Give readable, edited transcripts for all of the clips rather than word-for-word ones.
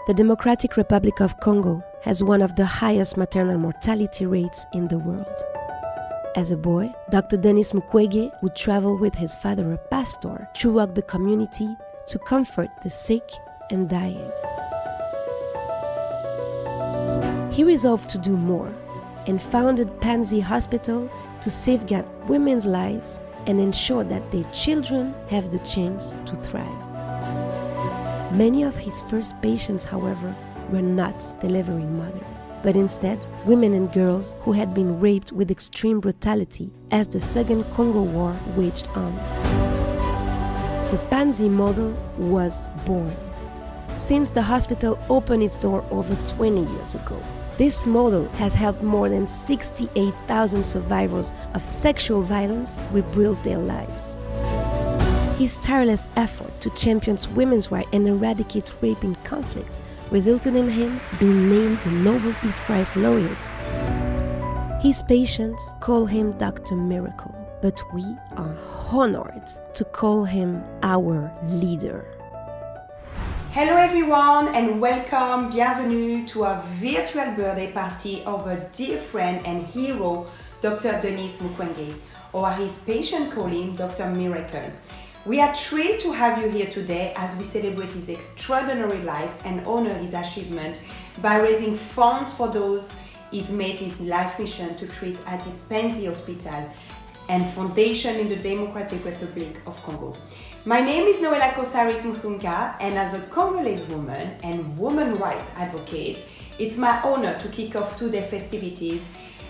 The Democratic Republic of Congo has one of the highest maternal mortality rates in the world. As a boy, Dr. Denis Mukwege would travel with his father, a pastor, throughout the community to comfort the sick and dying. He resolved to do more and founded Panzi Hospital to safeguard women's lives and ensure that their children have the chance to thrive. Many of his first patients, however, were not delivering mothers, but instead women and girls who had been raped with extreme brutality as the Second Congo War waged on. The Panzi model was born. Since the hospital opened its door over 20 years ago, this model has helped more than 68,000 survivors of sexual violence rebuild their lives. His tireless effort to champion women's rights and eradicate rape in conflict resulted in him being named the Nobel Peace Prize Laureate. His patients call him Dr. Miracle, but we are honored to call him our leader. Hello everyone and welcome, bienvenue to our virtual birthday party of a dear friend and hero, Dr. Denis Mukwege, or his patient calling Dr. Miracle. We are thrilled to have you here today as we celebrate his extraordinary life and honor his achievement by raising funds for those he's made his life mission to treat at his Panzi Hospital and Foundation in the Democratic Republic of Congo. My name is Noella Kosaris-Musunga, and as a Congolese woman and women rights advocate, it's my honor to kick off today's festivities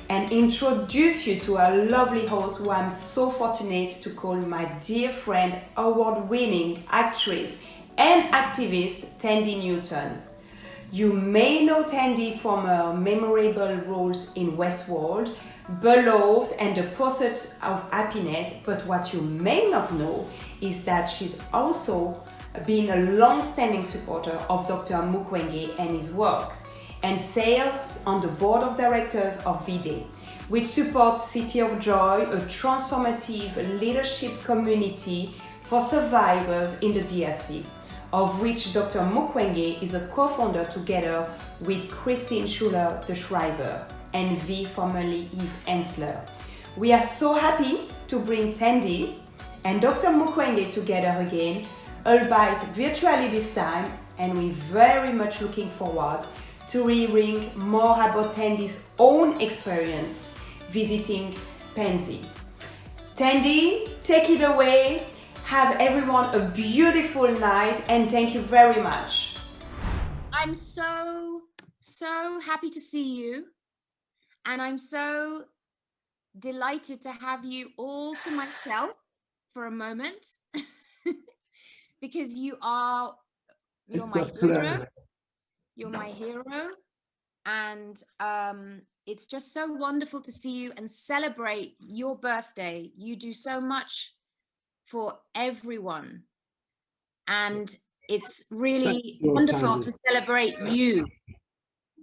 and introduce you to our lovely host who I'm so fortunate to call my dear friend, award-winning actress and activist, Thandie Newton. You may know Thandie from her memorable roles in Westworld, Beloved and The Pursuit of Happiness, but what you may not know is that she's also been a long-standing supporter of Dr. Mukwege and his work, and serves on the board of directors of VIDE, which supports City of Joy, a transformative leadership community for survivors in the DRC, of which Dr. Mukwege is a co-founder together with Christine Schuler, the Shriver, and V, formerly Eve Ensler. We are so happy to bring Thandie and Dr. Mukwege together again, albeit virtually this time, and we're very much looking forward to hearing more about Thandie's own experience visiting Panzi. Thandie, take it away. Have everyone a beautiful night and thank you very much. I'm so happy to see you, and I'm so delighted to have you all to myself for a moment because you're my hero. You're my hero, and it's just so wonderful to see you and celebrate your birthday. You do so much for everyone, and it's really wonderful to celebrate you.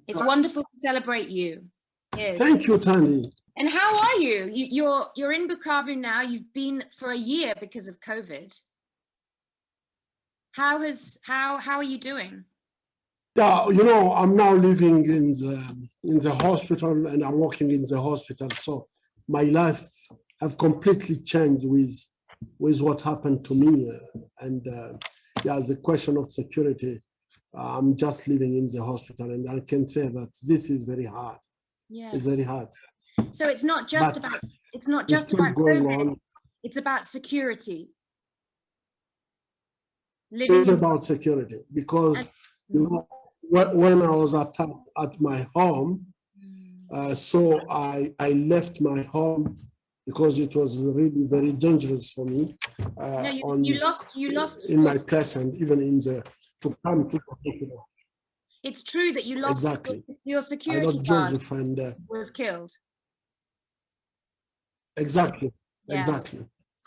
It's wonderful to celebrate you. Yes. Thank you, Thandie. And how are you? You're in Bukavu now. You've been for a year because of COVID. How are you doing? Yeah, you know, I'm now living in the hospital and I'm working in the hospital. So my life have completely changed with what happened to me. Yeah, the question of security, I'm just living in the hospital, and I can say that this is very hard. Yes. It's very hard. So it's not just about COVID. It's about security. It's about security because you know, when I was attacked at my home, so I left my home because it was really very dangerous for me. You lost in my place and even in to come to the hospital. It's true that you lost your security guard Joseph and was killed. Exactly. Yes. Exactly.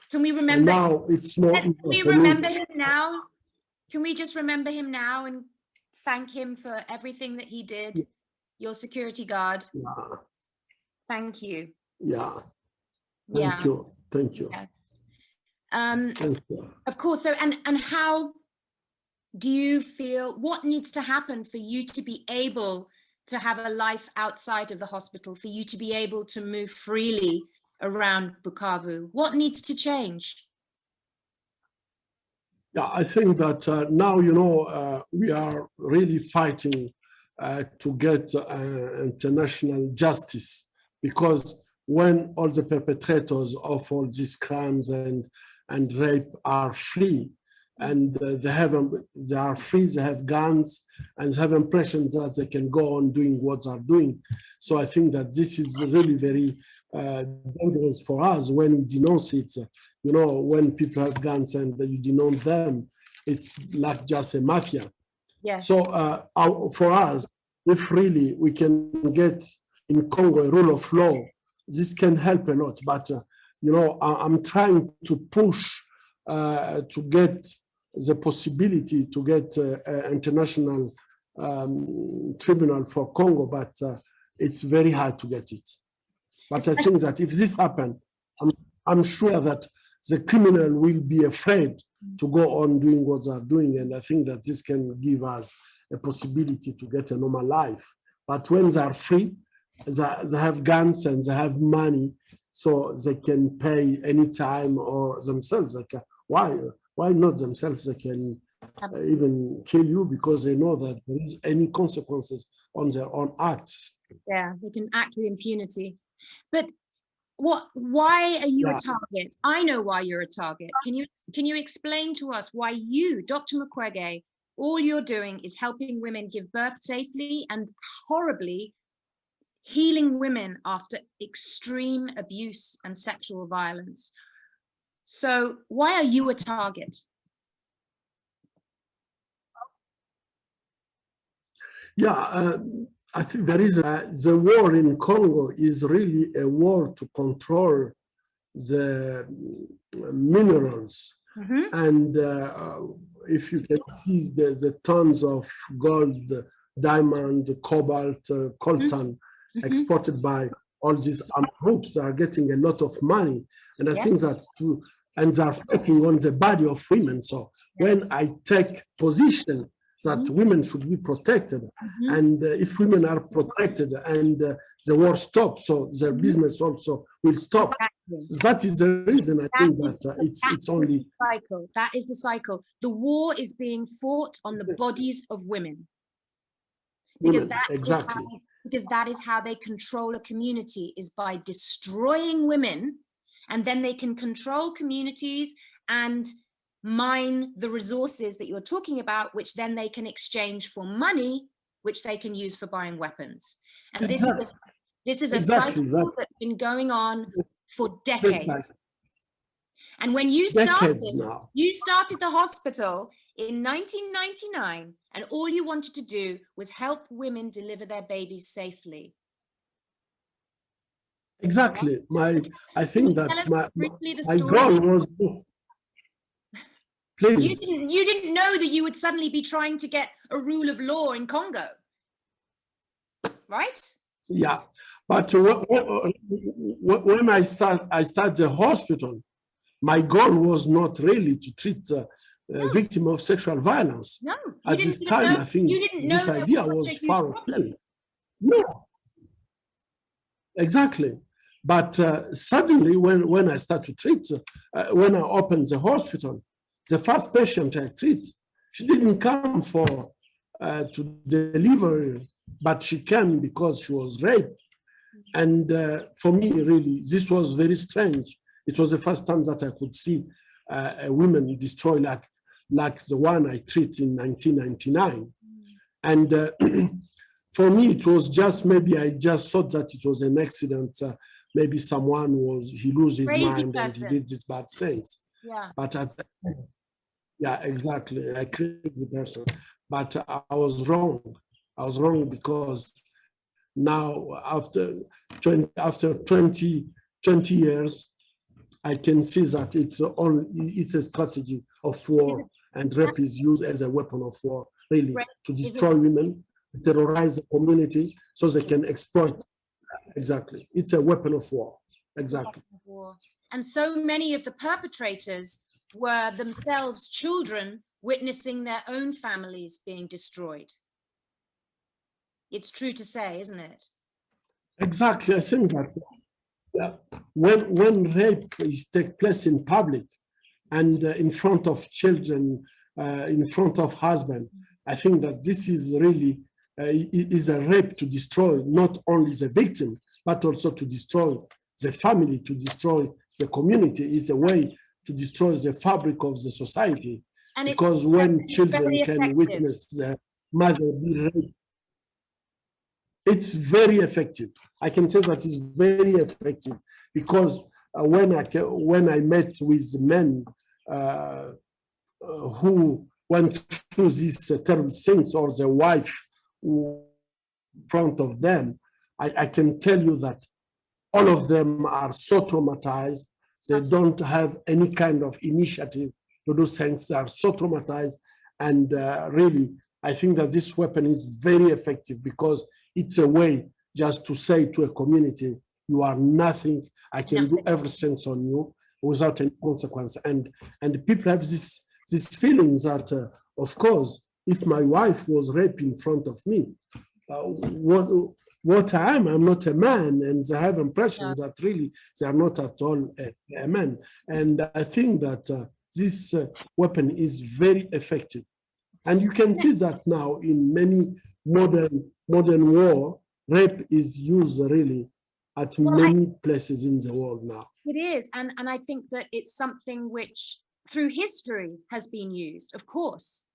Can we remember? And now it's not. Can we remember him now? Can we just remember him now and thank him for everything that he did? Your security guard. Yeah. Thank you. Yeah. Thank you. Thank you. Yes. Thank you. Of course. So and how do you feel, what needs to happen for you to be able to have a life outside of the hospital, for you to be able to move freely around Bukavu? What needs to change? Yeah, I think that now, we are really fighting to get international justice, because when all the perpetrators of all these crimes and rape are free, and they are free, they have guns, and they have impressions that they can go on doing what they're doing. So I think that this is really very dangerous for us when we denounce it. When people have guns and you denounce them, it's like just a mafia. Yes. So for us, if really we can get in Congo a rule of law, this can help a lot. But I'm trying to push to get the possibility to get an international tribunal for Congo, but it's very hard to get it. But I think that if this happens, I'm sure that the criminal will be afraid to go on doing what they're doing, and I think that this can give us a possibility to get a normal life. But when they're free, they have guns and they have money, so they can pay anytime, or themselves. Why not themselves? They can even kill you, because they know that there is any consequences on their own acts. Yeah, they can act with impunity. But why are you a target? I know why you're a target. Can you explain to us why you, Dr. Mukwege, all you're doing is helping women give birth safely and horribly healing women after extreme abuse and sexual violence? So why are you a target? Yeah, I think there is the war in Congo is really a war to control the minerals. And if you can see the tons of gold, diamond, cobalt, coltan exported by all these armed groups, are getting a lot of money. And I think that and they're fighting on the body of women. So when I take position that women should be protected, and if women are protected and the war stops, so their business also will stop. That is the reason I think that it's only cycle. That is the cycle. The war is being fought on the bodies of women, because that is how they control a community, is by destroying women, and then they can control communities and mine the resources that you're talking about, which then they can exchange for money, which they can use for buying weapons. And this is a cycle that's been going on for decades. And when you started the hospital in 1999, and all you wanted to do was help women deliver their babies safely. Exactly. I think that my goal was. Please. You didn't know that you would suddenly be trying to get a rule of law in Congo, right? Yeah, but when I started the hospital, my goal was not really to treat victims of sexual violence. No, at this time, I think this idea was far off. No, exactly. But suddenly, when I started to treat, when I opened the hospital, the first patient I treat, she didn't come to deliver, but she came because she was raped. And for me, really, this was very strange. It was the first time that I could see a woman destroyed like the one I treated in 1999. And for me, it was just, maybe I just thought that it was an accident. Maybe someone he lose his mind and he did this bad things. Yeah. But yeah, exactly. I crazy person. But I was wrong. I was wrong, because now after 20 years, I can see that it's a strategy of war, and rape is used as a weapon of war, really, to destroy women, terrorize the community so they can exploit. Exactly. It's a weapon of war. Exactly. And so many of the perpetrators were themselves children witnessing their own families being destroyed. It's true to say, isn't it? Exactly. I think that when rape is take place in public and in front of children, in front of husband, I think that this is really is a rape to destroy not only the victim, but also to destroy the family, to destroy the community. Is a way to destroy the fabric of the society. And because when children can witness their mother be raped, it's very effective. I can say that it's very effective because when I met with men who went through these terrible things, or the wife in front of them, I can tell you that all of them are so traumatized. They don't have any kind of initiative to do things. They are so traumatized. And really, I think that this weapon is very effective because it's a way just to say to a community, you are nothing. I can do everything on you without any consequence. And people have this feeling that, of course, if my wife was raped in front of me, what I am, I'm not a man, and they have impression that really they are not at all a man. And I think that this weapon is very effective. And you can see that now in many modern war, rape is used really at many places in the world now. It is, and I think that it's something which through history has been used, of course.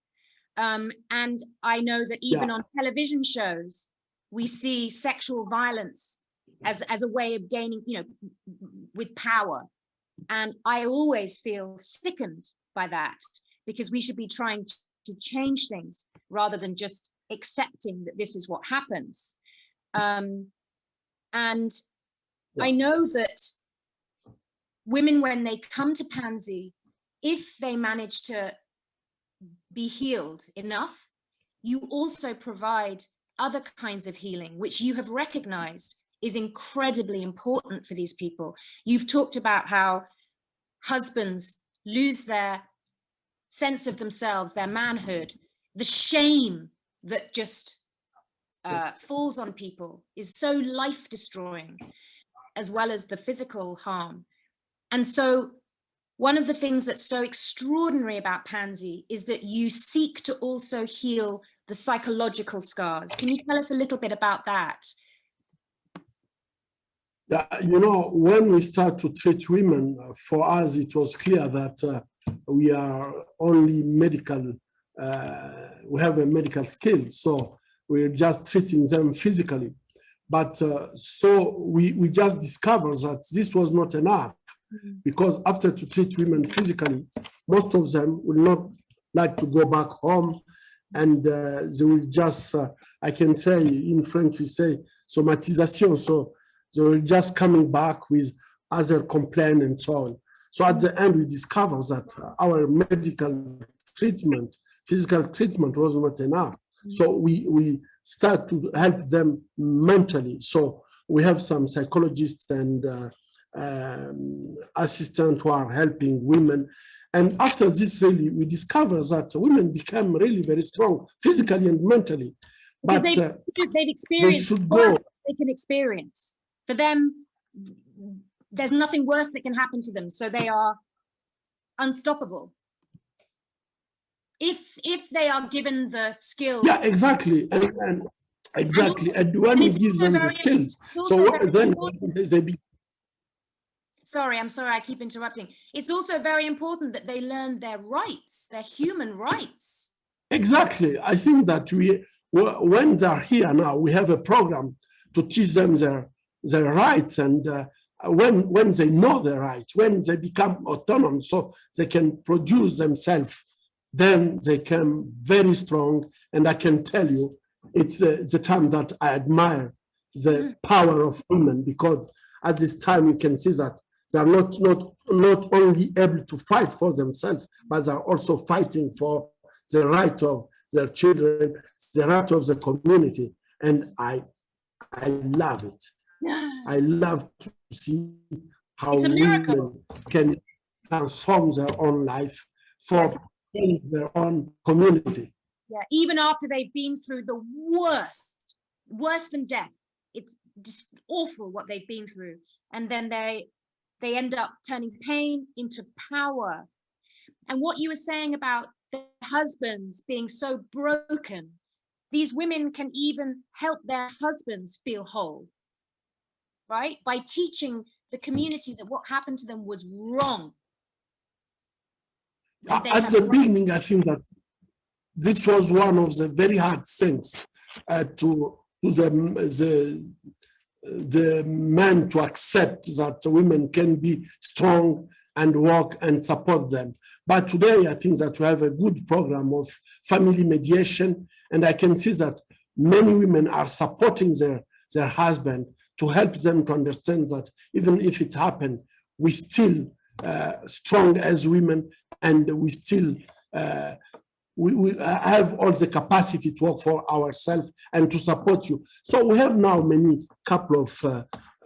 And I know that even on television shows, we see sexual violence as a way of gaining, with power. And I always feel sickened by that, because we should be trying to change things rather than just accepting that this is what happens. And I know that women, when they come to Panzi, if they manage to be healed enough, you also provide other kinds of healing, which you have recognized is incredibly important for these people. You've talked about how husbands lose their sense of themselves, their manhood, the shame that just falls on people is so life destroying, as well as the physical harm. And so one of the things that's so extraordinary about Panzi is that you seek to also heal the psychological scars. Can you tell us a little bit about that? Yeah, when we start to treat women, for us, it was clear that we are only medical, we have a medical skill, so we're just treating them physically. But so we just discovered that this was not enough, because after to treat women physically, most of them will not like to go back home, and they will just, I can say in French, we say somatisation, so they were just coming back with other complaints and so on. So at the end, we discovered that our medical treatment, physical treatment was not enough. So we start to help them mentally. So we have some psychologists and assistants who are helping women. And after this, really, we discover that women become really very strong, physically and mentally. But they've experienced they should go. They can experience. For them, there's nothing worse that can happen to them, so they are unstoppable. If they are given the skills. Yeah, exactly, and exactly. And when we give them the skills, so then they be. Sorry, I'm sorry, I keep interrupting. It's also very important that they learn their rights, their human rights. Exactly. I think that when they're here now, we have a program to teach them their rights, and when they know their rights, when they become autonomous, so they can produce themselves, then they become very strong. And I can tell you, it's the time that I admire the power of women, because at this time you can see that they are not only able to fight for themselves, but they are also fighting for the right of their children, the right of the community, and I love it. I love to see how women can transform their own life for in their own community. Yeah, even after they've been through the worse than death. It's just awful what they've been through. And then they end up turning pain into power. And what you were saying about the husbands being so broken, these women can even help their husbands feel whole, right? By teaching the community that what happened to them was wrong. At the beginning, I think that this was one of the very hard things to the men to accept that women can be strong and work and support them. But today, I think that we have a good program of family mediation, and I can see that many women are supporting their husband to help them to understand that even if it happened, we still strong as women, and we still we have all the capacity to work for ourselves and to support you. So we have now many couple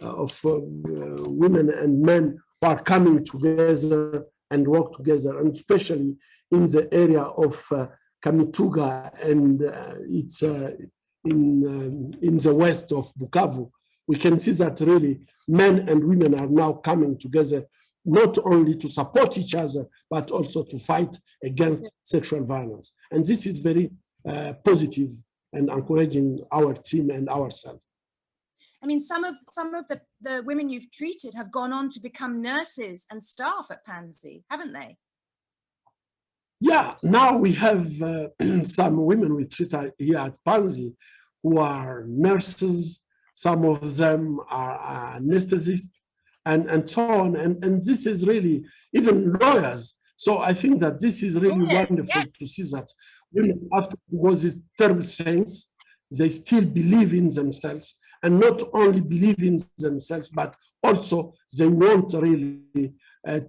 of women and men who are coming together and work together, and especially in the area of Kamituga, and it's in the west of Bukavu. We can see that really men and women are now coming together, not only to support each other, but also to fight against sexual violence. And this is very positive and encouraging our team and ourselves. I mean, some of the women you've treated have gone on to become nurses and staff at Panzi, haven't they? Yeah, now we have some women we treat here at Panzi who are nurses. Some of them are anesthetists, and so on. And this is really, even lawyers. So I think that this is really wonderful to see that women, after these terrible things, they still believe in themselves, and not only believe in themselves, but also they want really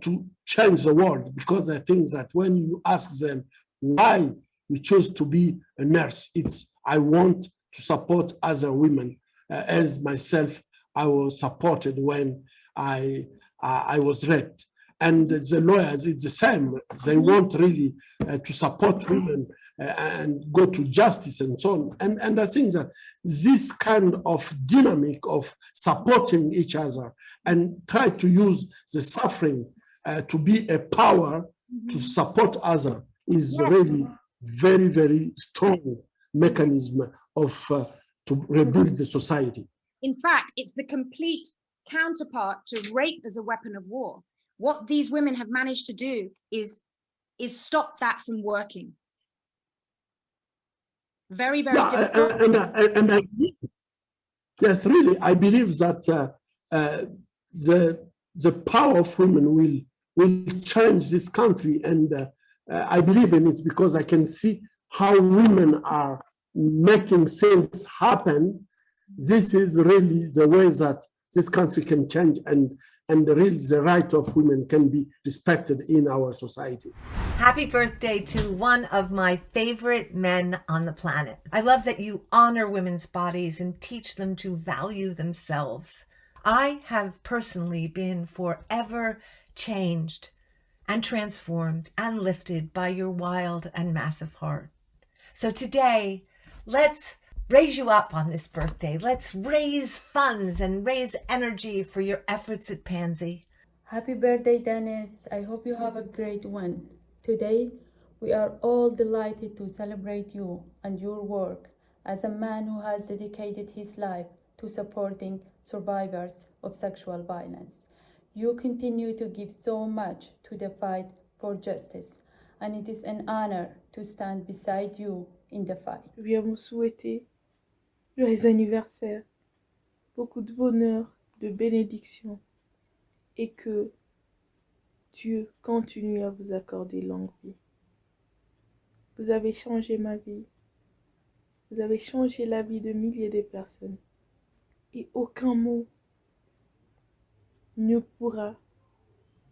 to change the world, because I think that when you ask them why you chose to be a nurse, it's I want to support other women. As myself, I was supported when I was raped. And the lawyers, it's the same. They want really to support women and go to justice and so on. And I think that this kind of dynamic of supporting each other and try to use the suffering to be a power to support others is really very, very strong mechanism of to rebuild the society. In fact, it's the complete counterpart to rape as a weapon of war. What these women have managed to do is stop that from working. Very, very difficult. And yes, really, I believe that the power of women will change this country, and I believe in it because I can see how women are making things happen. This is really the way that this country can change, and really the right of women can be respected in our society. Happy birthday to one of my favorite men on the planet. I love that you honor women's bodies and teach them to value themselves. I have personally been forever changed and transformed and lifted by your wild and massive heart. So today, let's raise you up on this birthday. Let's raise funds and raise energy for your efforts at Panzi. Happy birthday, Denis. I hope you have a great one. Today, we are all delighted to celebrate you and your work as a man who has dedicated his life to supporting survivors of sexual violence. You continue to give so much to the fight for justice, and it is an honor to stand beside you in the fight. Je viens vous souhaiter joyeux anniversaire, beaucoup de bonheur, de bénédiction, et que Dieu continue à vous accorder longue vie. Vous avez changé ma vie, vous avez changé la vie de milliers de personnes, et aucun mot ne pourra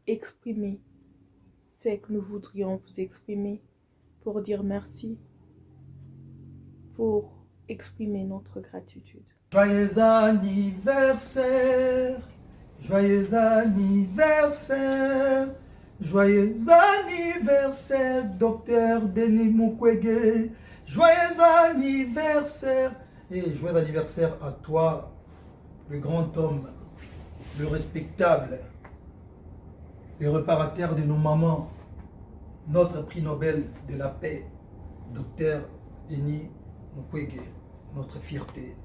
exprimer ce que nous voudrions vous exprimer pour dire merci, pour exprimer notre gratitude. Joyeux anniversaire, joyeux anniversaire, Joyeux anniversaire, docteur Denis Mukwege. Joyeux anniversaire. Et joyeux anniversaire à toi, le grand homme, le respectable, le réparateur de nos mamans, notre prix Nobel de la paix, docteur Denis Mukwege, notre fierté.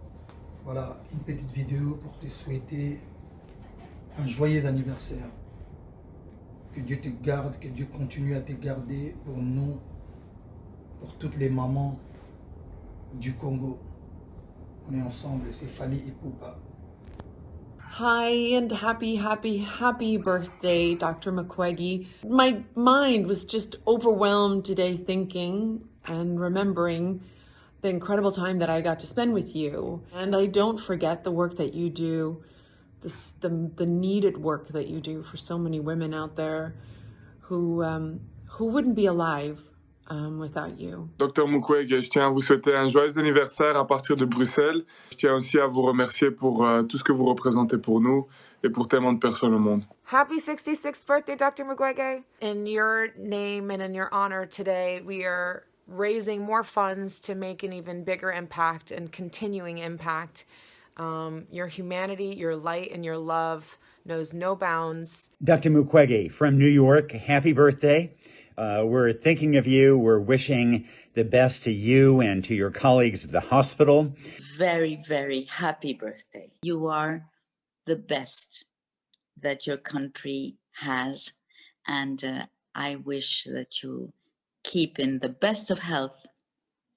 Voilà, une petite vidéo pour te souhaiter un joyeux anniversaire. Que Dieu te garde, que Dieu continue à te garder pour nous, pour toutes les mamans du Congo. On est ensemble, c'est Fali et Poupa. Hi and happy birthday, Dr. Mukwege. My mind was just overwhelmed today thinking and remembering the incredible time that I got to spend with you. And I don't forget the work that you do, the needed work that you do for so many women out there who wouldn't be alive without you. Dr Mukwege, je tiens à vous souhaiter un joyeux anniversaire à partir de Bruxelles. Je tiens aussi à vous remercier pour tout ce que vous représentez pour nous et pour tellement de personnes au monde. Happy 66th birthday, Dr. Mukwege. In your name and in your honor today, we are raising more funds to make an even bigger impact and continuing impact. Your humanity, your light, and your love knows no bounds. Dr. Mukwege from New York, happy birthday. We're thinking of you. We're wishing the best to you and to your colleagues at the hospital. Very, very happy birthday. You are the best that your country has, and I wish that you keep in the best of health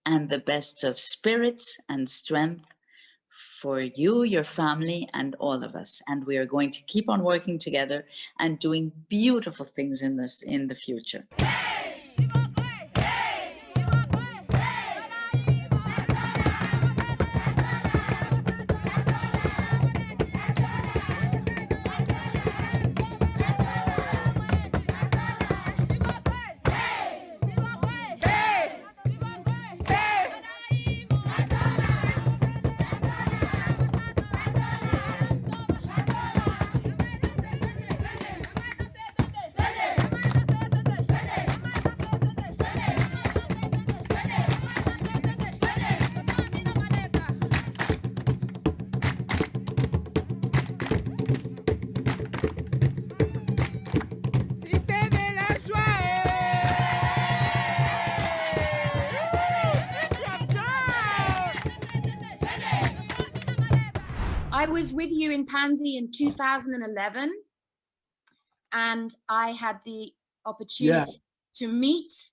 and the best of spirits and strength for you, your family, and all of us. And we are going to keep on working together and doing beautiful things in the future. I was with you in Panzi in 2011, and I had the opportunity to meet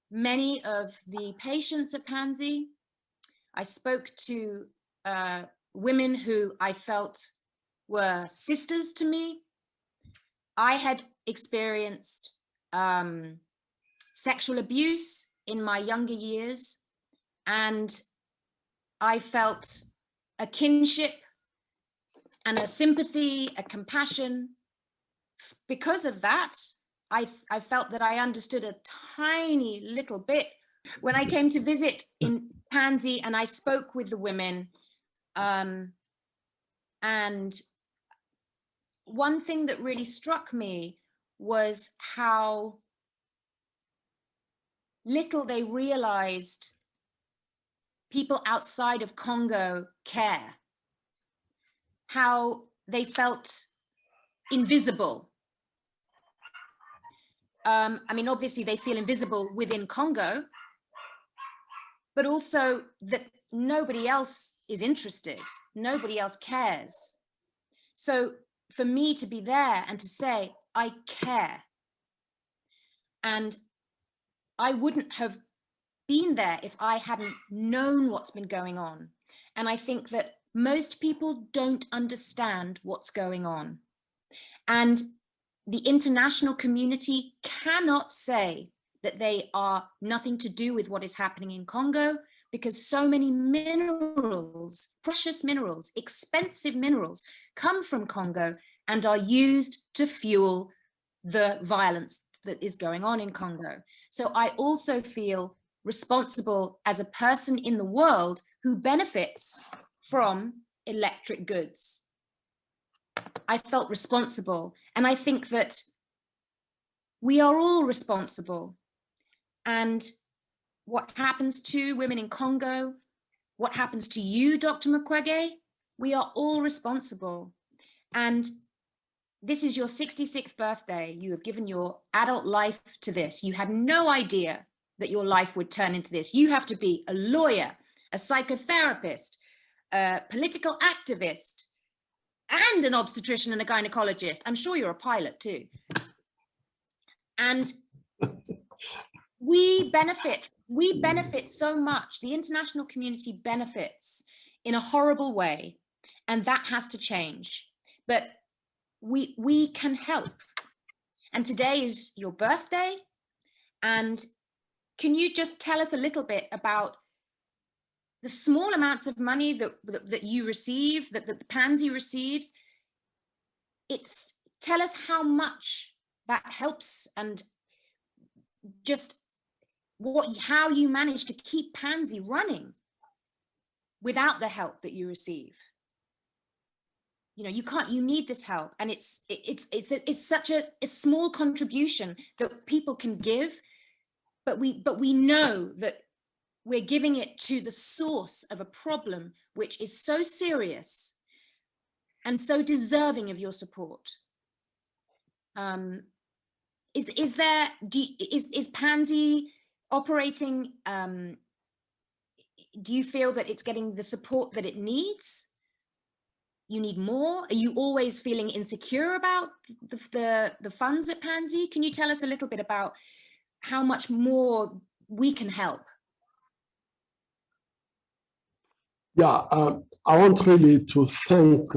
many of the patients at Panzi. I spoke to women who I felt were sisters to me. I had experienced sexual abuse in my younger years, and I felt a kinship and a sympathy, a compassion. Because of that, I felt that I understood a tiny little bit. When I came to visit in Panzi and I spoke with the women, and one thing that really struck me was how little they realized people outside of Congo care, how they felt invisible. I mean, obviously they feel invisible within Congo, but also that nobody else is interested, nobody else cares. So for me to be there and to say, I care, and I wouldn't have been there if I hadn't known what's been going on. And I think that most people don't understand what's going on. And the international community cannot say that they are nothing to do with what is happening in Congo, because so many minerals, precious minerals, expensive minerals, come from Congo and are used to fuel the violence that is going on in Congo. So I also feel responsible as a person in the world who benefits from electric goods. I felt responsible. And I think that we are all responsible. And what happens to women in Congo, what happens to you, Dr. Mukwege, we are all responsible. And this is your 66th birthday. You have given your adult life to this. You had no idea that your life would turn into this. You have to be a lawyer, a psychotherapist, a political activist, and an obstetrician and a gynecologist. I'm sure you're a pilot too. And we benefit so much. The international community benefits in a horrible way, and that has to change. But we can help. And today is your birthday. And can you just tell us a little bit about the small amounts of money that you receive, that the Panzi receives? Tell us how much that helps, and just how you manage to keep Panzi running without the help that you receive. You know, you need this help, and it's such a small contribution that people can give, but we know that we're giving it to the source of a problem which is so serious and so deserving of your support. Is Panzi operating? Do you feel that it's getting the support that it needs? You need more? Are you always feeling insecure about the funds at Panzi? Can you tell us a little bit about how much more we can help? Yeah, I want really to thank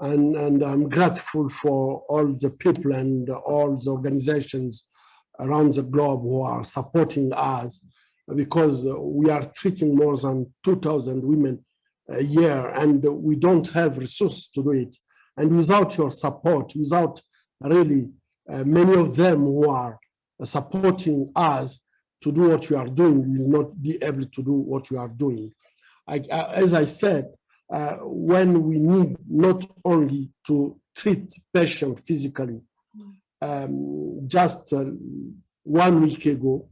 and I'm grateful for all the people and all the organizations around the globe who are supporting us, because we are treating more than 2,000 women a year, and we don't have resources to do it. And without your support, without really many of them who are supporting us to do what we are doing, we will not be able to do what we are doing. As I said, when we need not only to treat patients physically, just 1 week ago,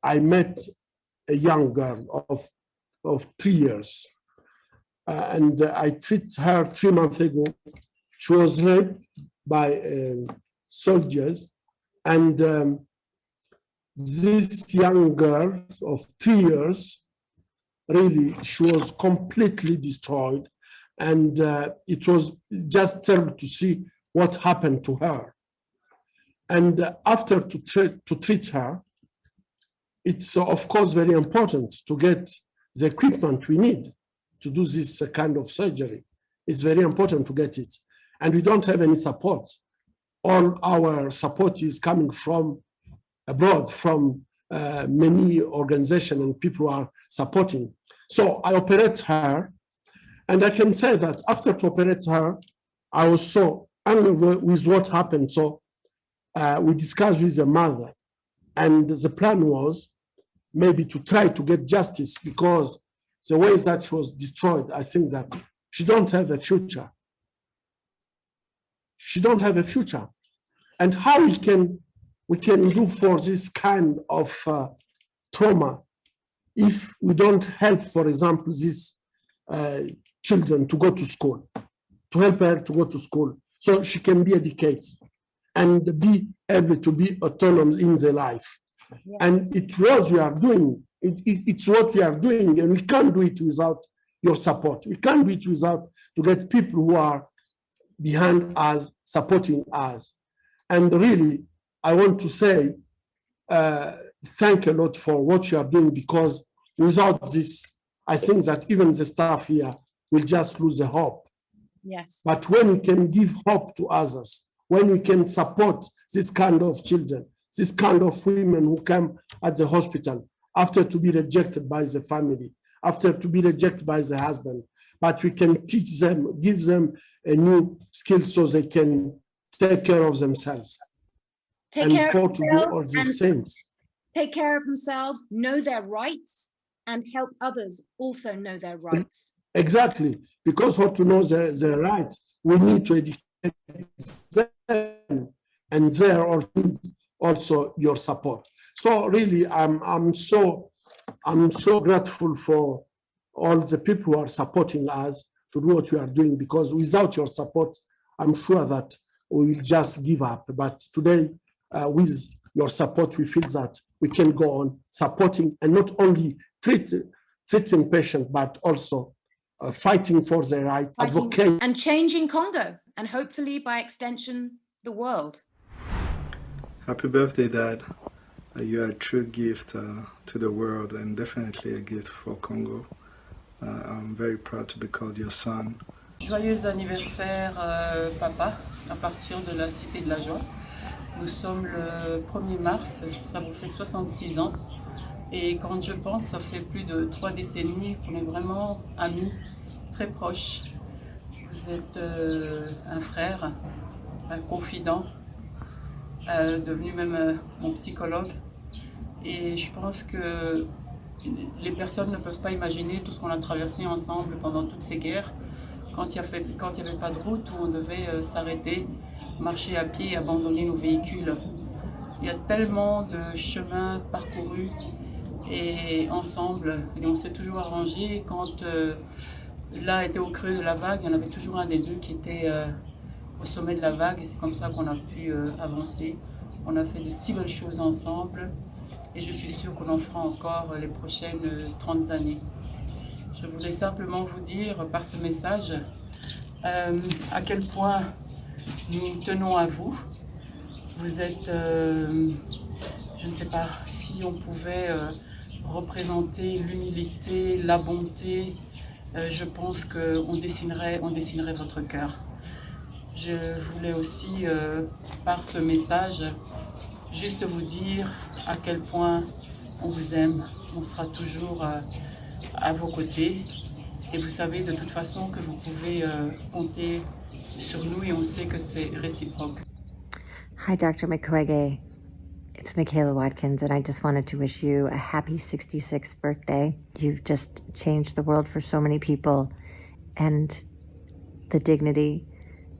I met a young girl of 3 years, and I treated her 3 months ago. She was raped by soldiers, and this young girl of 3 years, really, she was completely destroyed, and it was just terrible to see what happened to her. And after to treat her, it's of course very important to get the equipment we need to do this kind of surgery. It's very important to get it. And we don't have any support. All our support is coming from abroad, from many organizations and people who are supporting. So I operate her, and I can say that after to operate her, I was so angry with what happened. So we discussed with the mother, and the plan was maybe to try to get justice, because the way that she was destroyed, I think that she don't have a future. She don't have a future. And how we can do for this kind of trauma if we don't help, for example, these children to go to school, to help her to go to school so she can be educated and be able to be autonomous in their life. Yes. And it's what we are doing. It's what we are doing, and we can't do it without your support. We can't do it without to get people who are behind us, supporting us. And really, I want to say thank a lot for what you are doing, because without this, I think that even the staff here will just lose the hope. Yes. But when we can give hope to others, when we can support this kind of children, this kind of women who come at the hospital after to be rejected by the family, after to be rejected by the husband, but we can teach them, give them a new skill so they can take care of themselves. Take care of to do all these things. Take care of themselves, know their rights, and help others also know their rights. Exactly, because for to know their rights, we need to educate and there also your support. So really, I'm so grateful for all the people who are supporting us to do what we are doing, because without your support, I'm sure that we will just give up. But today, with your support, we feel that we can go on supporting and not only treating patients, but also fighting for their right, advocating. And changing Congo, and hopefully by extension, the world. Happy birthday, Dad. You are a true gift to the world, and definitely a gift for Congo. I'm very proud to be called your son. Joyeux anniversaire, papa, à partir de la Cité de la Joie. Nous sommes le 1er mars, ça vous fait 66 ans. Et quand je pense, ça fait plus de 3 décennies qu'on est vraiment amis, très proches. Vous êtes un frère, un confident, devenu même mon psychologue. Et je pense que les personnes ne peuvent pas imaginer tout ce qu'on a traversé ensemble pendant toutes ces guerres. Quand il n'y avait pas de route où on devait s'arrêter, marcher à pied et abandonner nos véhicules. Il y a tellement de chemins parcourus et ensemble, et on s'est toujours arrangé. Quand l'un était au creux de la vague, il y en avait toujours un des deux qui était au sommet de la vague, et c'est comme ça qu'on a pu avancer. On a fait de si belles choses ensemble, et je suis sûre qu'on en fera encore les prochaines 30 années. Je voulais simplement vous dire par ce message à quel point nous tenons à vous. Vous êtes, je ne sais pas si on pouvait représenter l'humilité, la bonté, je pense qu'on dessinerait votre cœur. Je voulais aussi, par ce message, juste vous dire à quel point on vous aime. On sera toujours à vos côtés. Et vous savez de toute façon que vous pouvez compter sur nous, et on sait que c'est réciproque. Hi, Dr. Mukwege. It's Michaela Watkins, and I just wanted to wish you a happy 66th birthday. You've just changed the world for so many people, and the dignity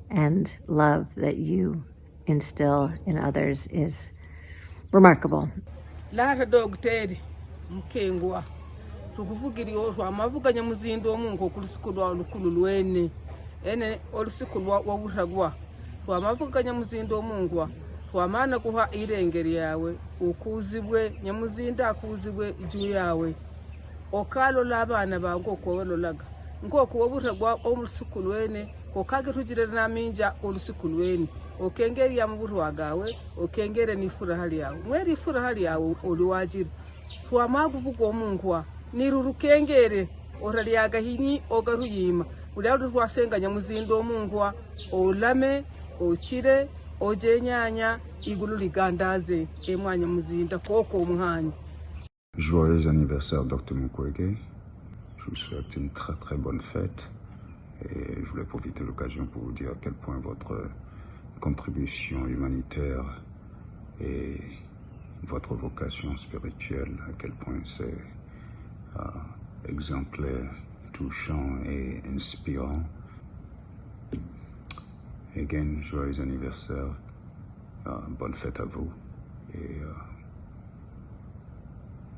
and love that you instill in others is remarkable. tukuvugiri amavuga muzindo mungu kulisukulwa olukulu lwene ene olusikulwa waburagwa twamavuga nyamuzindo mungu twamana kuha irengeri yawe ukuzibwe nyamuzinda akuzibwe iju yawe okalo labana bango kwololaga ngoko waburagwa olusikulu lwene kokage tugirira naminja olusikulu lwene okengeri ya muburu wagawe okengere ni furahali yawe mweri furahali yawe oliwajira twamavuga mungu nirurukengere orali agahini ogaruyima ulyado twasenga nyamuzindo mungwa olame ochire ojenyanya igulu ligandaze emwanya muzinda koko omwanya. Joyeux anniversaire Dr Mukwege. Je vous souhaite une très très bonne fête et je voulais profiter de l'occasion pour vous dire à quel point votre contribution humanitaire et votre vocation spirituelle, à quel point c'est exemplaire, touchant et inspirant. Again, joyeux anniversaire, bonne fête à vous et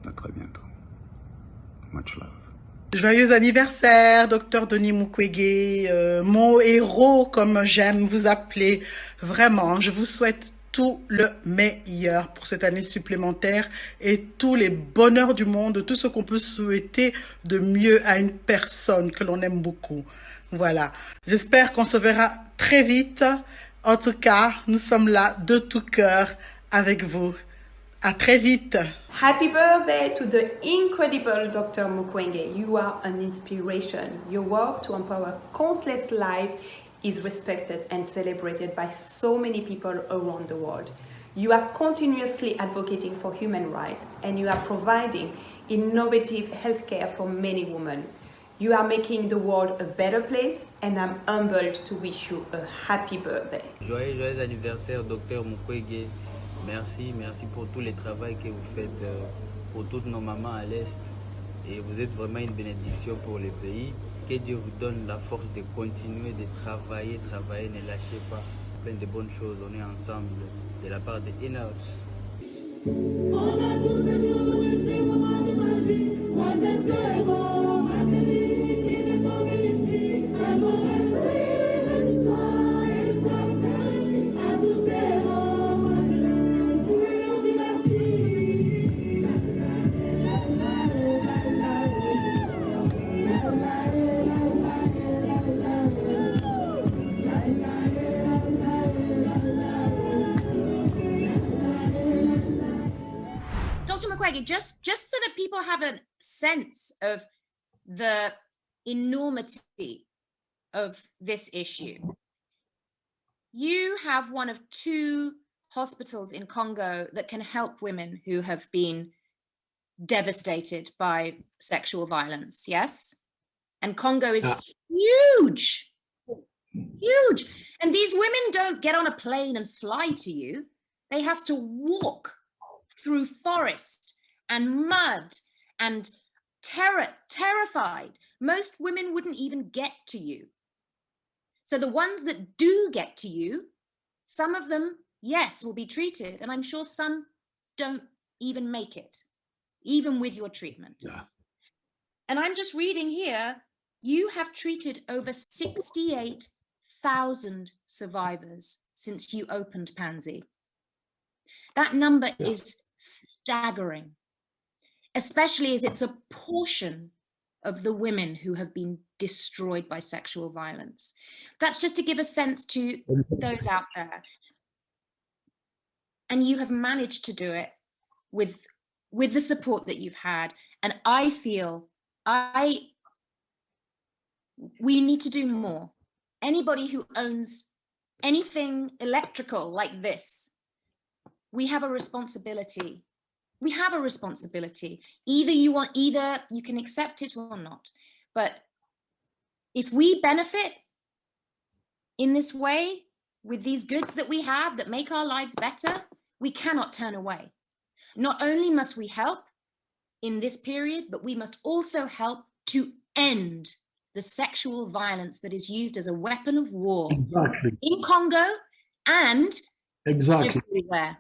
à très bientôt. Much love. Joyeux anniversaire, Dr Denis Mukwege, mon héros comme j'aime vous appeler. Vraiment, je vous souhaite tout le meilleur pour cette année supplémentaire et tous les bonheurs du monde, tout ce qu'on peut souhaiter de mieux à une personne que l'on aime beaucoup. Voilà. J'espère qu'on se verra très vite. En tout cas, nous sommes là de tout cœur avec vous. À très vite. Happy birthday to the incredible Dr. Mukwege. You are an inspiration. Your work to empower countless lives is respected and celebrated by so many people around the world. You are continuously advocating for human rights and you are providing innovative healthcare for many women. You are making the world a better place and I'm humbled to wish you a happy birthday. Joyeux anniversaire, Dr Mukwege. Merci pour tout le travail que vous faites pour toutes nos mamans à l'Est. Et vous êtes vraiment une bénédiction pour le pays. Que Dieu vous donne la force de continuer de travailler, ne lâchez pas. Plein de bonnes choses, on est ensemble. De la part de Inos. Dr. Mukwege, just so that people have a sense of the enormity of this issue, you have one of 2 hospitals in Congo that can help women who have been devastated by sexual violence, yes? And Congo is huge, huge. And these women don't get on a plane and fly to you. They have to walk through forest and mud and terrified. Most women wouldn't even get to you. So the ones that do get to you, some of them, yes, will be treated. And I'm sure some don't even make it, even with your treatment. Yeah. And I'm just reading here, you have treated over 68,000 survivors since you opened Panzi. That number is staggering, especially as it's a portion of the women who have been destroyed by sexual violence. That's just to give a sense to those out there. And you have managed to do it with the support that you've had. And I feel we need to do more. Anybody who owns anything electrical like this, we have a responsibility. We have a responsibility. Either you can accept it or not. But if we benefit in this way with these goods that we have that make our lives better, we cannot turn away. Not only must we help in this period, but we must also help to end the sexual violence that is used as a weapon of war in Congo and everywhere.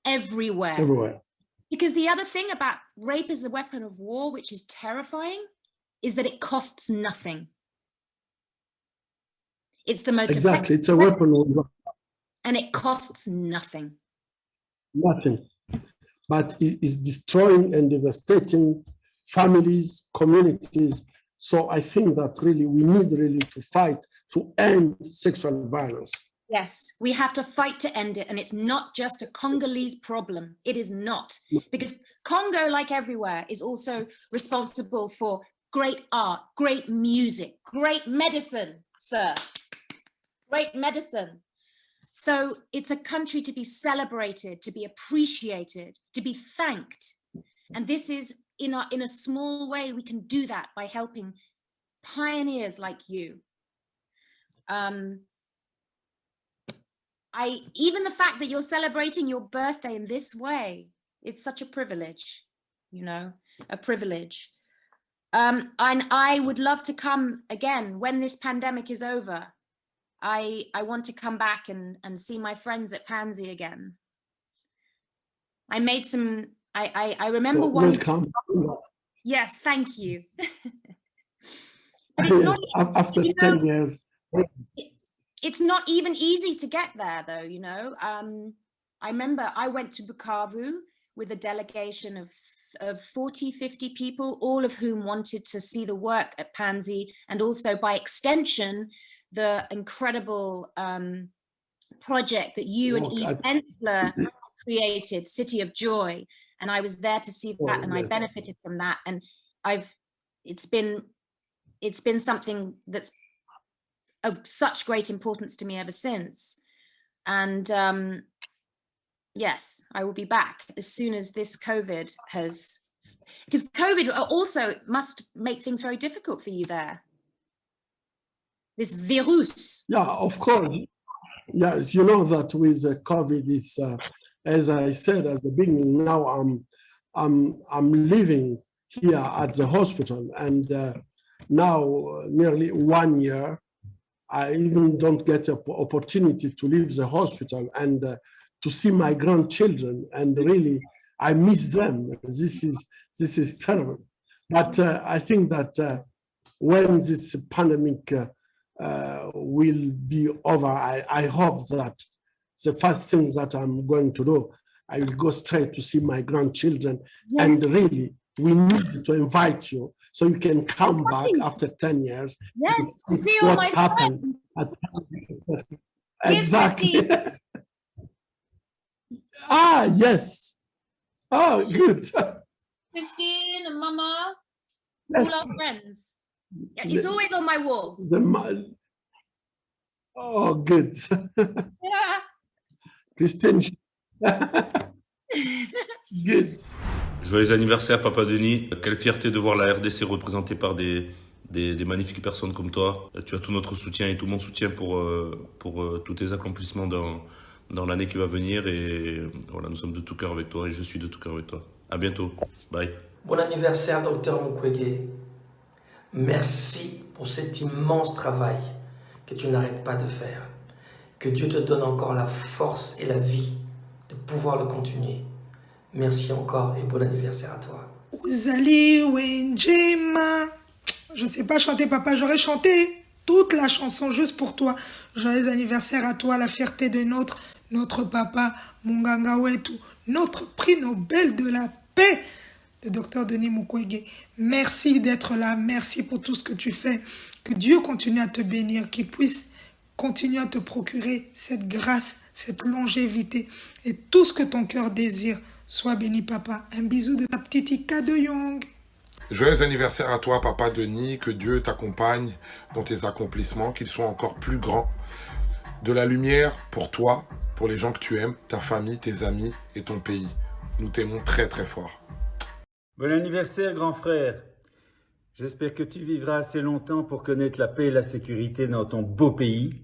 Everywhere. Because the other thing about rape as a weapon of war, which is terrifying, is that it costs nothing. It's the most effective. It's a weapon of war. And it costs nothing. Nothing. But it is destroying and devastating families, communities. So I think that really we need really to fight to end sexual violence. Yes, we have to fight to end it. And it's not just a Congolese problem. It is not. Because Congo, like everywhere, is also responsible for great art, great music, great medicine, sir. Great medicine. So it's a country to be celebrated, to be appreciated, to be thanked. And this is, in a small way, we can do that by helping pioneers like you. Even the fact that you're celebrating your birthday in this way, it's such a privilege, you know, a privilege. And I would love to come again when this pandemic is over. I want to come back and see my friends at Panzi again. I made some, I remember one. Welcome. Yes, thank you. But it's not, after 10 years. It's not even easy to get there though, you know. I remember I went to Bukavu with a delegation of 40, 50 people, all of whom wanted to see the work at Panzi and also by extension, the incredible project that you and Eve Ensler created, City of Joy. And I was there to see that and I benefited from that. And it's been something that's of such great importance to me ever since. And yes, I will be back as soon as this COVID has, because COVID also must make things very difficult for you there. This virus. Yeah, of course. Yes, you know that with COVID, it's as I said at the beginning. Now I'm living here at the hospital. And now, nearly 1 year, I even don't get an opportunity to leave the hospital and to see my grandchildren. And really, I miss them. This is terrible. But I think that when this pandemic will be over, I hope that the first thing that I'm going to do, I will go straight to see my grandchildren. Yes. And really, we need to invite you so you can come back after 10 years. Yes, to see all what my happened. Exactly. Yes. Oh, good. Christine and Mama, all our friends. It's always on my wall. Oh, good. Yeah. Christine. Good. Joyeux anniversaire, Papa Denis. Quelle fierté de voir la RDC représentée par des magnifiques personnes comme toi. Tu as tout notre soutien et tout mon soutien pour tous tes accomplissements dans l'année qui va venir. Et voilà, nous sommes de tout cœur avec toi et je suis de tout cœur avec toi. À bientôt. Bye. Bon anniversaire, Dr Mukwege. Merci pour cet immense travail que tu n'arrêtes pas de faire. Que Dieu te donne encore la force et la vie de pouvoir le continuer. Merci encore et bon anniversaire à toi. Uzali Wenjema. Je sais pas chanter, papa, j'aurais chanté toute la chanson juste pour toi. Joyeux anniversaire à toi, la fierté de notre papa, Munganga Wetu, notre prix Nobel de la paix, le docteur Denis Mukwege. Merci d'être là, merci pour tout ce que tu fais. Que Dieu continue à te bénir, qu'il puisse continuer à te procurer cette grâce, cette longévité et tout ce que ton cœur désire. Sois béni, papa. Un bisou de la petite Ika de Young. Joyeux anniversaire à toi, Papa Denis. Que Dieu t'accompagne dans tes accomplissements, qu'ils soient encore plus grands. De la lumière pour toi, pour les gens que tu aimes, ta famille, tes amis et ton pays. Nous t'aimons très très fort. Bon anniversaire, grand frère. J'espère que tu vivras assez longtemps pour connaître la paix et la sécurité dans ton beau pays.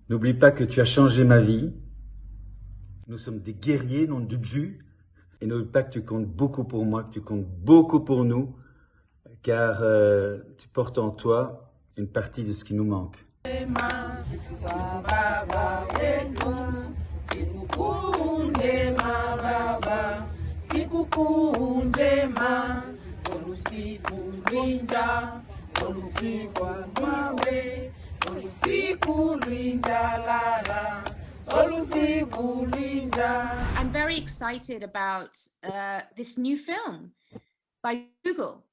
N'oublie pas que tu as changé ma vie. Nous sommes des guerriers, non de Dieu. Et n'oublie pas que tu comptes beaucoup pour moi, que tu comptes beaucoup pour nous, car tu portes en toi une partie de ce qui nous manque. I'm very excited about this new film by Google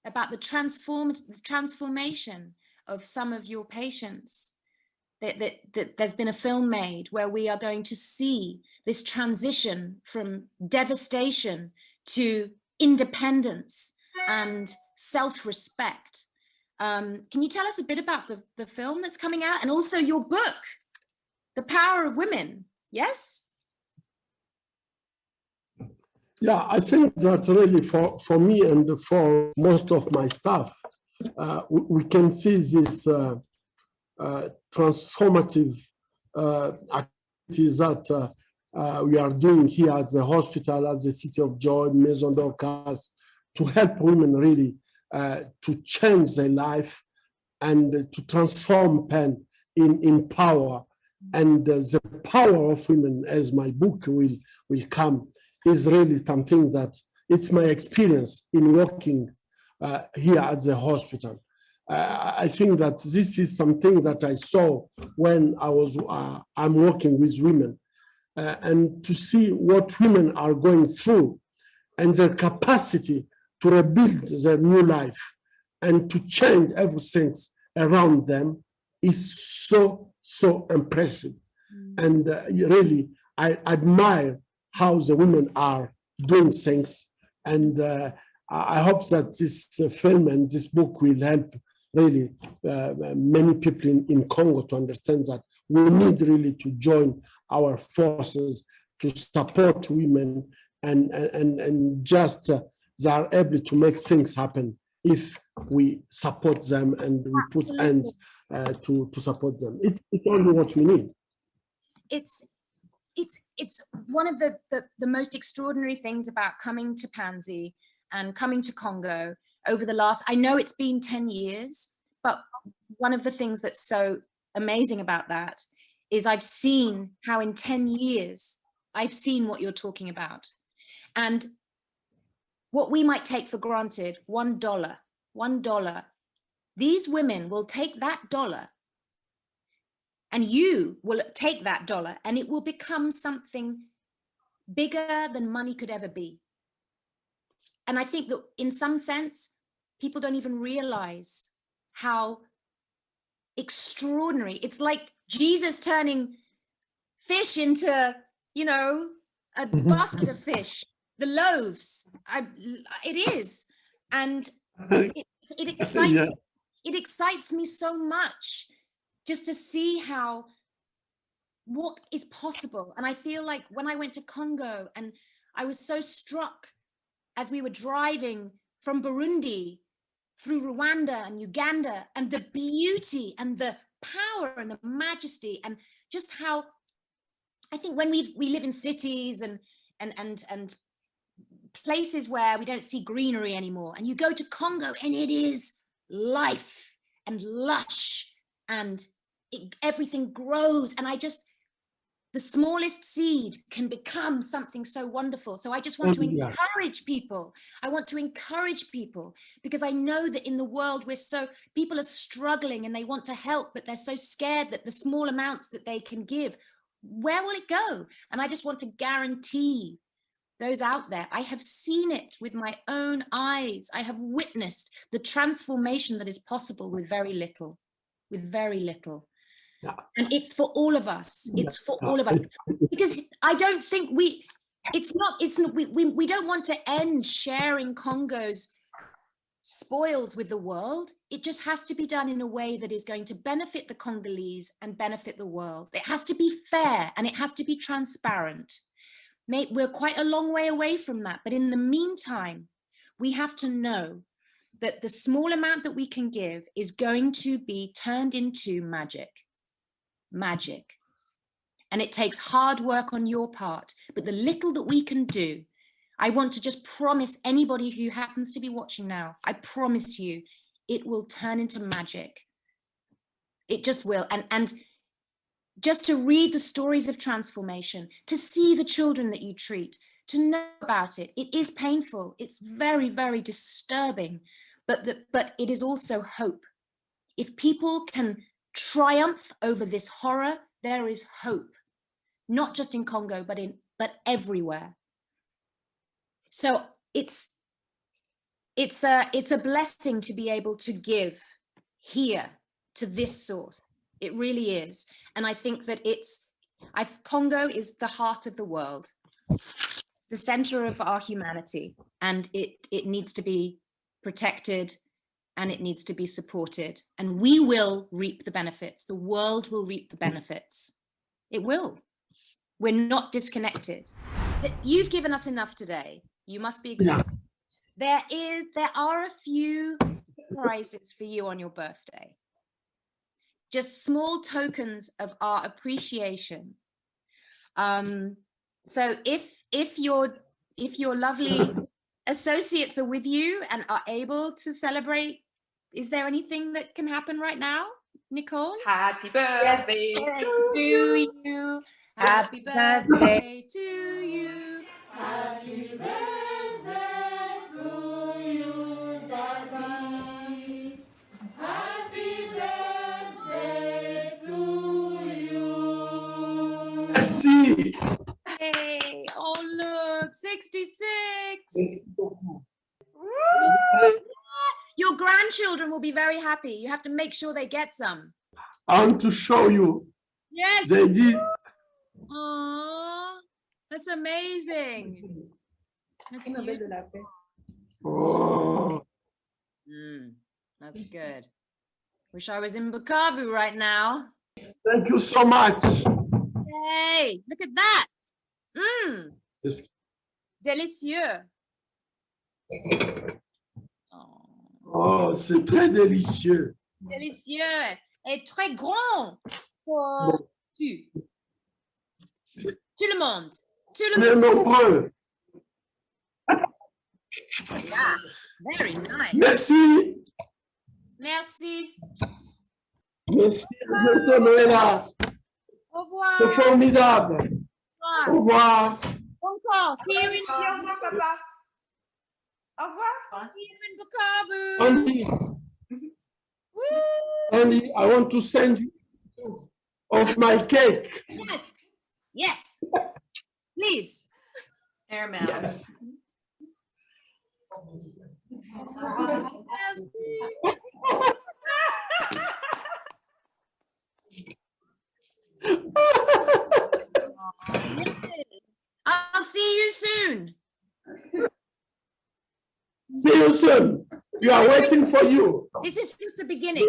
about the transformation of some of your patients. That there's been a film made where we are going to see this transition from devastation to independence and self-respect. Can you tell us a bit about the film that's coming out and also your book, The Power of Women? Yes? Yeah, I think that really for me and for most of my staff, we can see this transformative activities that we are doing here at the hospital, at the City of Joy, Maison d'Orcas, to help women really to change their life and to transform pain in power. And the power of women, as my book will come, is really something that it's my experience in working here at the hospital. I think that this is something that I saw when I'm working with women, and to see what women are going through and their capacity to rebuild their new life and to change everything around them is so impressive. And really, I admire how the women are doing things. And I hope that this film and this book will help really many people in Congo to understand that we need really to join our forces to support women and just they are able to make things happen if we support them and we put hands to support them. It's only what we need. It's one of the most extraordinary things about coming to Panzi and coming to Congo over the last, I know it's been 10 years, but one of the things that's so amazing about that is I've seen how in 10 years, I've seen what you're talking about. And what we might take for granted, $1, these women will take that dollar and you will take that dollar and it will become something bigger than money could ever be. And I think that in some sense, people don't even realize how extraordinary. It's like Jesus turning fish into, you know, a basket of fish, the loaves. It is. And it excites me so much just to see what is possible. And I feel like when I went to Congo and I was so struck as we were driving from Burundi through Rwanda and Uganda, and the beauty and the power and the majesty, and just how I think when we live in cities and places where we don't see greenery anymore, and you go to Congo and it is life and lush and everything grows, and the smallest seed can become something so wonderful. So I just want to encourage people. I want to encourage people because I know that in the world people are struggling and they want to help, but they're so scared that the small amounts that they can give, where will it go? And I just want to guarantee those out there. I have seen it with my own eyes. I have witnessed the transformation that is possible with very little, And it's for all of us. It's for all of us. Because I don't think we don't want to end sharing Congo's spoils with the world. It just has to be done in a way that is going to benefit the Congolese and benefit the world. It has to be fair and it has to be transparent. We're quite a long way away from that. But in the meantime, we have to know that the small amount that we can give is going to be turned into magic. And it takes hard work on your part, but the little that we can do, I want to just promise anybody who happens to be watching now, I promise you, it will turn into magic. It just will. And just to read the stories of transformation, to see the children that you treat, to know about it, it is painful. It's very, very disturbing, but it is also hope. If people can triumph over this horror, there is hope, not just in Congo, but everywhere. So it's a blessing to be able to give here to this source. It really is. And I think that Congo is the heart of the world, the center of our humanity, and it needs to be protected and it needs to be supported. And we will reap the benefits. The world will reap the benefits. It will. We're not disconnected. You've given us enough today. You must be exhausted. There are a few surprises for you on your birthday. Just small tokens of our appreciation. So if your lovely associates are with you and are able to celebrate, is there anything that can happen right now, Nicole? Happy birthday to you. Happy birthday to you. Happy birthday to you, Daddy. Happy birthday to you. Merci. Hey, oh look, 66. Your grandchildren will be very happy. You have to make sure they get some. I want to show you. Yes. They did. Aww, that's amazing. That's beautiful. Oh. That's good. Wish I was in Bukavu right now. Thank you so much. Hey, look at that. Yes. Délicieux. Oh, c'est très délicieux. Délicieux et très grand pour tout le monde. Tout le Mais monde. nombreux. Yeah, very nice. Merci. Merci. Merci, Dr. Noëlla. Au revoir. C'est formidable. Au revoir. Encore. See you in Au revoir, papa. Au revoir. See you in Bukavu. Thandie, Thandie, I want to send you of my cake. Yes. Yes. Please. Airmail. Yes. I'll see you soon. See you soon. We are waiting for you. This is just the beginning.